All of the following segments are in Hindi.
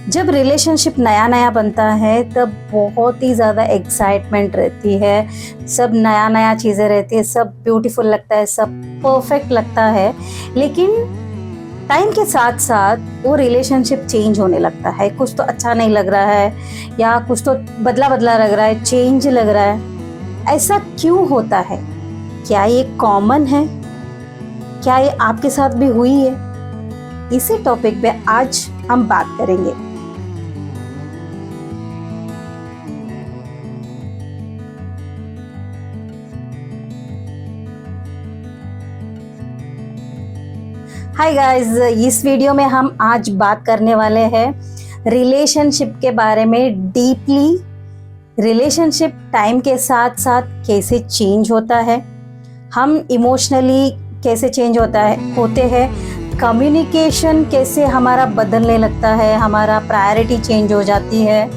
जब रिलेशनशिप नया नया बनता है तब बहुत ही ज़्यादा एक्साइटमेंट रहती है, सब नया नया चीज़ें रहती है, सब ब्यूटीफुल लगता है, सब परफेक्ट लगता है। लेकिन टाइम के साथ साथ वो रिलेशनशिप चेंज होने लगता है। कुछ तो अच्छा नहीं लग रहा है या कुछ तो बदला बदला लग रहा है, चेंज लग रहा है। ऐसा क्यों होता है? क्या ये कॉमन है? क्या ये आपके साथ भी हुई है? इसी टॉपिक पे आज हम बात करेंगे। हाय गाइस, इस वीडियो में हम आज बात करने वाले हैं रिलेशनशिप के बारे में डीपली। रिलेशनशिप टाइम के साथ साथ कैसे चेंज होता है, हम इमोशनली कैसे चेंज होते हैं, कम्युनिकेशन कैसे हमारा बदलने लगता है, हमारा प्रायोरिटी चेंज हो जाती है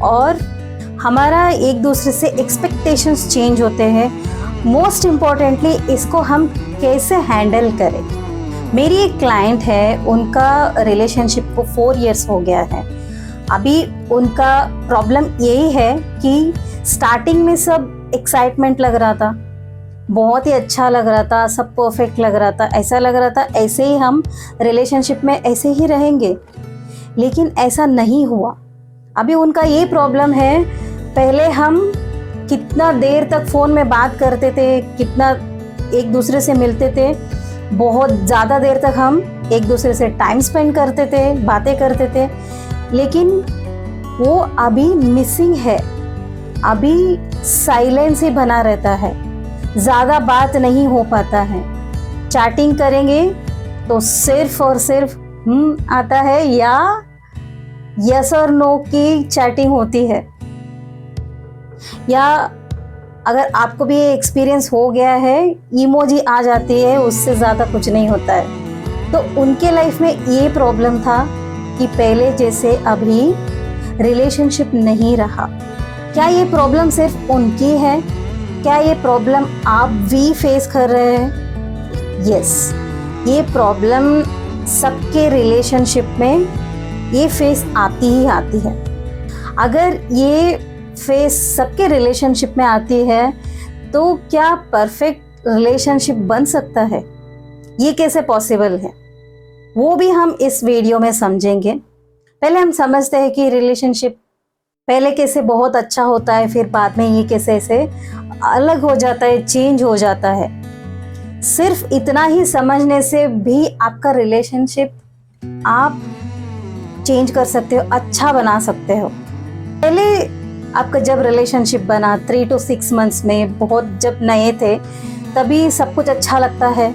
और हमारा एक दूसरे से एक्सपेक्टेशंस चेंज होते हैं। मोस्ट इम्पॉर्टेंटली इसको हम कैसे हैंडल करें। मेरी एक क्लाइंट है, उनका रिलेशनशिप को 4 इयर्स हो गया है। अभी उनका प्रॉब्लम यही है कि स्टार्टिंग में सब एक्साइटमेंट लग रहा था, बहुत ही अच्छा लग रहा था, सब परफेक्ट लग रहा था, ऐसा लग रहा था ऐसे ही हम रिलेशनशिप में ऐसे ही रहेंगे, लेकिन ऐसा नहीं हुआ। अभी उनका ये प्रॉब्लम है, पहले हम कितना देर तक फ़ोन में बात करते थे, कितना एक दूसरे से मिलते थे, बहुत ज़्यादा देर तक हम एक दूसरे से टाइम स्पेंड करते थे, बातें करते थे, लेकिन वो अभी मिसिंग है। अभी साइलेंस ही बना रहता है, ज़्यादा बात नहीं हो पाता है। चैटिंग करेंगे तो सिर्फ और सिर्फ आता है या यस और नो की चैटिंग होती है। या अगर आपको भी ये एक्सपीरियंस हो गया है, इमोजी आ जाती है, उससे ज़्यादा कुछ नहीं होता है। तो उनके लाइफ में ये प्रॉब्लम था कि पहले जैसे अभी रिलेशनशिप नहीं रहा। क्या ये प्रॉब्लम सिर्फ उनकी है? क्या ये प्रॉब्लम आप भी फेस कर रहे हैं? यस, ये प्रॉब्लम सबके रिलेशनशिप में ये फेस आती ही आती है। अगर ये फेस सबके रिलेशनशिप में आती है तो क्या परफेक्ट रिलेशनशिप बन सकता है? ये कैसे पॉसिबल है, वो भी हम इस वीडियो में समझेंगे। पहले हम समझते हैं कि रिलेशनशिप पहले कैसे बहुत अच्छा होता है, फिर बाद में ये कैसे ऐसे अलग हो जाता है, चेंज हो जाता है। सिर्फ इतना ही समझने से भी आपका रिलेशनशिप आप चेंज कर सकते हो, अच्छा बना सकते हो। पहले आपका जब रिलेशनशिप बना 3 to 6 मंथ्स में, बहुत जब नए थे, तभी सब कुछ अच्छा लगता है,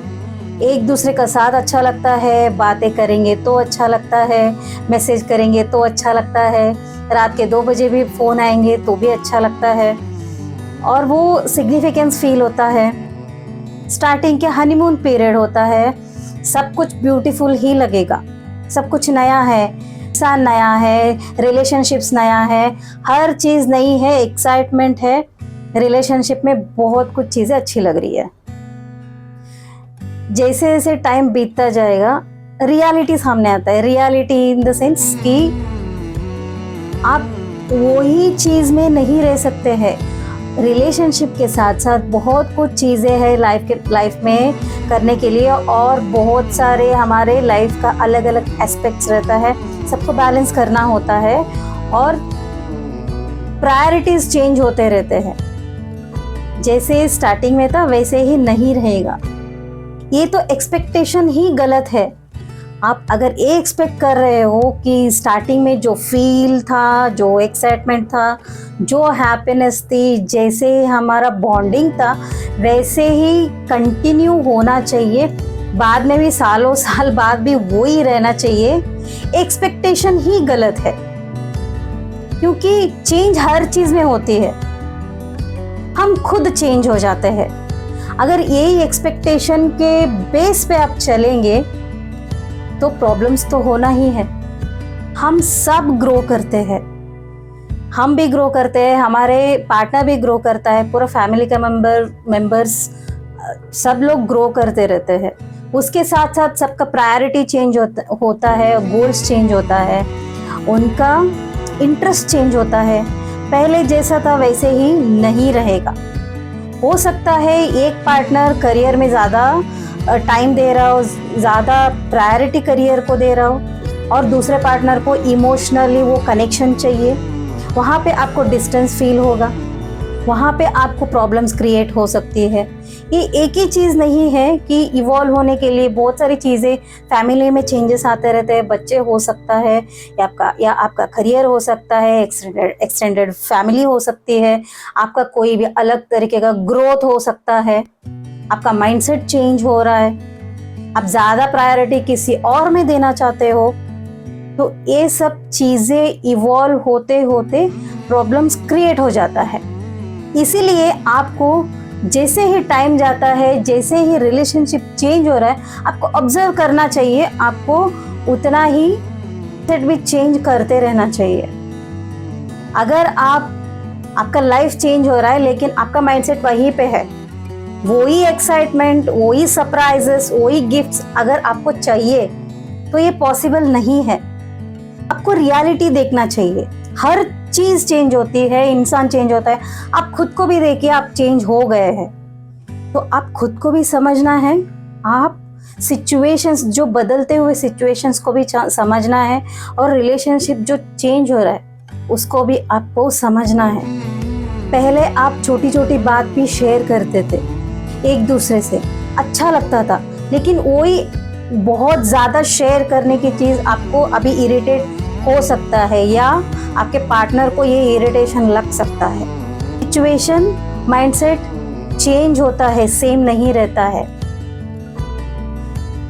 एक दूसरे का साथ अच्छा लगता है, बातें करेंगे तो अच्छा लगता है, मैसेज करेंगे तो अच्छा लगता है, रात के 2 बजे भी फ़ोन आएंगे तो भी अच्छा लगता है और वो सिग्निफिकेंस फील होता है। स्टार्टिंग के हनीमून पीरियड होता है, सब कुछ ब्यूटीफुल ही लगेगा, सब कुछ नया है, इंसान नया है, रिलेशनशिप्स नया है, हर चीज़ नई है, एक्साइटमेंट है, रिलेशनशिप में बहुत कुछ चीज़ें अच्छी लग रही है। जैसे जैसे टाइम बीतता जाएगा, रियलिटी सामने आता है। रियलिटी इन द सेंस कि आप वही चीज़ में नहीं रह सकते हैं। रिलेशनशिप के साथ साथ बहुत कुछ चीज़ें हैं लाइफ में करने के लिए और बहुत सारे हमारे लाइफ का अलग अलग एस्पेक्ट्स रहता है, सबको बैलेंस करना होता है और प्रायोरिटीज चेंज होते रहते हैं। जैसे स्टार्टिंग में था वैसे ही नहीं रहेगा। ये तो एक्सपेक्टेशन ही गलत है। आप अगर ये एक्सपेक्ट कर रहे हो कि स्टार्टिंग में जो फील था, जो एक्साइटमेंट था, जो हैप्पीनेस थी, जैसे हमारा बॉन्डिंग था, वैसे ही कंटिन्यू होना चाहिए, बाद में भी सालों साल बाद भी वो ही रहना चाहिए, एक्सपेक्टेशन ही गलत है। क्योंकि चेंज हर चीज़ में होती है, हम खुद चेंज हो जाते हैं। अगर यही एक्सपेक्टेशन के बेस पे आप चलेंगे तो प्रॉब्लम्स तो होना ही है। हम सब ग्रो करते हैं, हम भी ग्रो करते हैं, हमारे पार्टनर भी ग्रो करता है, पूरा फैमिली का मेंबर्स सब लोग ग्रो करते रहते हैं। उसके साथ साथ सबका प्रायोरिटी चेंज होता है, गोल्स चेंज होता है उनका इंटरेस्ट चेंज होता है, पहले जैसा था वैसे ही नहीं रहेगा। हो सकता है एक पार्टनर करियर में ज़्यादा टाइम दे रहा हो, ज़्यादा प्रायोरिटी करियर को दे रहा हो, और दूसरे पार्टनर को इमोशनली वो कनेक्शन चाहिए। वहाँ पे आपको डिस्टेंस फील होगा, वहाँ पे आपको प्रॉब्लम्स क्रिएट हो सकती है। ये एक ही चीज़ नहीं है कि इवॉल्व होने के लिए बहुत सारी चीज़ें, फैमिली में चेंजेस आते रहते हैं। बच्चे हो सकता है, या आपका करियर हो सकता है, एक्सटेंडेड फैमिली हो सकती है, आपका कोई भी अलग तरीके का ग्रोथ हो सकता है, आपका माइंडसेट चेंज हो रहा है, आप ज़्यादा प्रायोरिटी किसी और में देना चाहते हो। तो ये सब चीज़ें इवॉल्व होते होते प्रॉब्लम्स क्रिएट हो जाता है। इसीलिए आपको जैसे ही टाइम जाता है, जैसे ही रिलेशनशिप चेंज हो रहा है, आपको ऑब्जर्व करना चाहिए, आपको उतना ही सेट भी चेंज करते रहना चाहिए। अगर आपका लाइफ चेंज हो रहा है लेकिन आपका माइंडसेट वहीं पे है, वही एक्साइटमेंट, वही सरप्राइजेस, वही गिफ्ट्स अगर आपको चाहिए, तो ये पॉसिबल नहीं है। आपको रियलिटी देखना चाहिए। हर चीज चेंज होती है, इंसान चेंज होता है। आप खुद को भी देखिए, आप चेंज हो गए हैं, तो आप खुद को भी समझना है। आप सिचुएशंस, जो बदलते हुए सिचुएशंस को भी समझना है, और रिलेशनशिप जो चेंज हो रहा है उसको भी आपको समझना है। पहले आप छोटी छोटी बात भी शेयर करते थे एक दूसरे से, अच्छा लगता था, लेकिन वही बहुत ज़्यादा शेयर करने की चीज़ आपको अभी इरिटेट हो सकता है, या आपके पार्टनर को ये इरिटेशन लग सकता है। सिचुएशन, माइंडसेट चेंज होता है, सेम नहीं रहता है।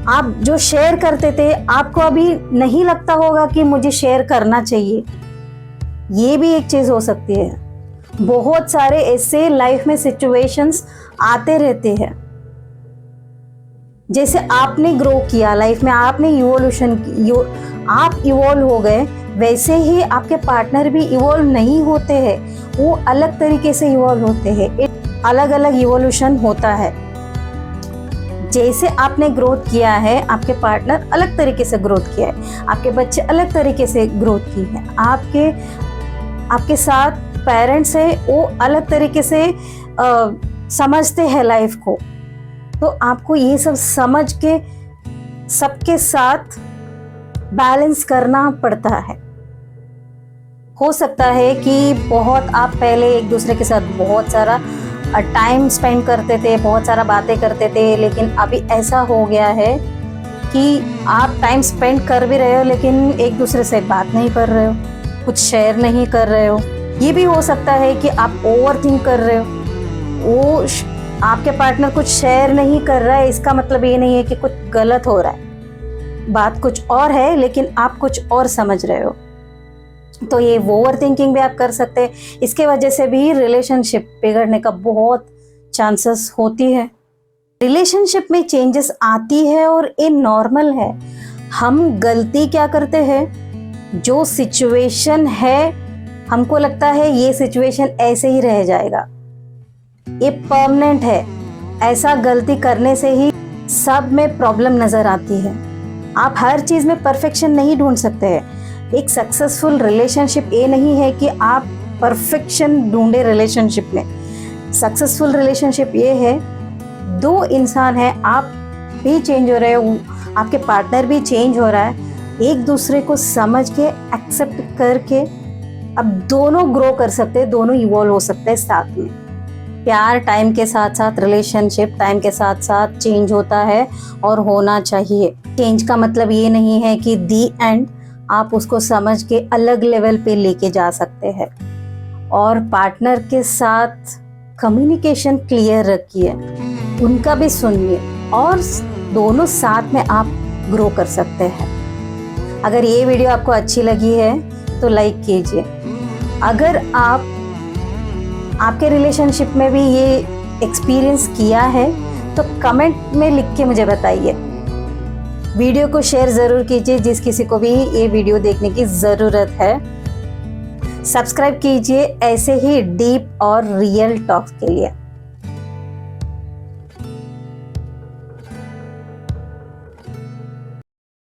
आप जो शेयर करते थे, आपको अभी नहीं लगता होगा कि मुझे शेयर करना चाहिए। ये भी एक चीज़ हो सकती है। बहुत सारे ऐसे लाइफ में सिचुएशंस आते रहते हैं। जैसे आपने ग्रो किया लाइफ में, आपने आप इवॉल्व हो गए, वैसे ही आपके पार्टनर भी इवॉल्व नहीं होते हैं, वो अलग तरीके से इवॉल्व होते हैं। अलग अलग इवोल्यूशन होता है। जैसे आपने ग्रोथ किया है, आपके पार्टनर अलग तरीके से ग्रोथ किया है, आपके बच्चे अलग तरीके से ग्रोथ की है, आपके साथ पेरेंट्स है, वो अलग तरीके से समझते हैं लाइफ को। तो आपको ये सब समझ के सबके साथ बैलेंस करना पड़ता है। हो सकता है कि बहुत आप पहले एक दूसरे के साथ बहुत सारा टाइम स्पेंड करते थे, बहुत सारा बातें करते थे, लेकिन अभी ऐसा हो गया है कि आप टाइम स्पेंड कर भी रहे हो लेकिन एक दूसरे से बात नहीं कर रहे हो, कुछ शेयर नहीं कर रहे हो। ये भी हो सकता है कि आप ओवर थिंक कर रहे हो, वो आपके पार्टनर कुछ शेयर नहीं कर रहा है, इसका मतलब ये नहीं है कि कुछ गलत हो रहा है, बात कुछ और है लेकिन आप कुछ और समझ रहे हो। तो ये ओवर थिंकिंग भी आप कर सकते हैं। इसके वजह से भी रिलेशनशिप बिगड़ने का बहुत चांसेस होती है। रिलेशनशिप में चेंजेस आती है और ये नॉर्मल है। हम गलती क्या करते हैं, जो सिचुएशन है हमको लगता है ये सिचुएशन ऐसे ही रह जाएगा, ये परमानेंट है, ऐसा गलती करने से ही सब में प्रॉब्लम नजर आती है। आप हर चीज में परफेक्शन नहीं ढूंढ सकते हैं। एक सक्सेसफुल रिलेशनशिप ये नहीं है कि आप परफेक्शन ढूंढे रिलेशनशिप में। सक्सेसफुल रिलेशनशिप ये है, दो इंसान है, आप भी चेंज हो रहे हो, आपके पार्टनर भी चेंज हो रहा है, एक दूसरे को समझ के एक्सेप्ट करके अब दोनों ग्रो कर सकते हैं, दोनों इवॉल्व हो सकते हैं साथ में। प्यार टाइम के साथ साथ, रिलेशनशिप टाइम के साथ साथ चेंज होता है और होना चाहिए। चेंज का मतलब ये नहीं है कि दी एंड, आप उसको समझ के अलग लेवल पे लेके जा सकते हैं। और पार्टनर के साथ कम्युनिकेशन क्लियर रखिए, उनका भी सुनिए और दोनों साथ में आप ग्रो कर सकते हैं। अगर ये वीडियो आपको अच्छी लगी है तो लाइक कीजिए। अगर आपके रिलेशनशिप में भी ये एक्सपीरियंस किया है तो कमेंट में लिख के मुझे बताइए। वीडियो को शेयर ज़रूर कीजिए जिस किसी को भी ये वीडियो देखने की ज़रूरत है। सब्सक्राइब कीजिए ऐसे ही डीप और रियल टॉक्स के लिए।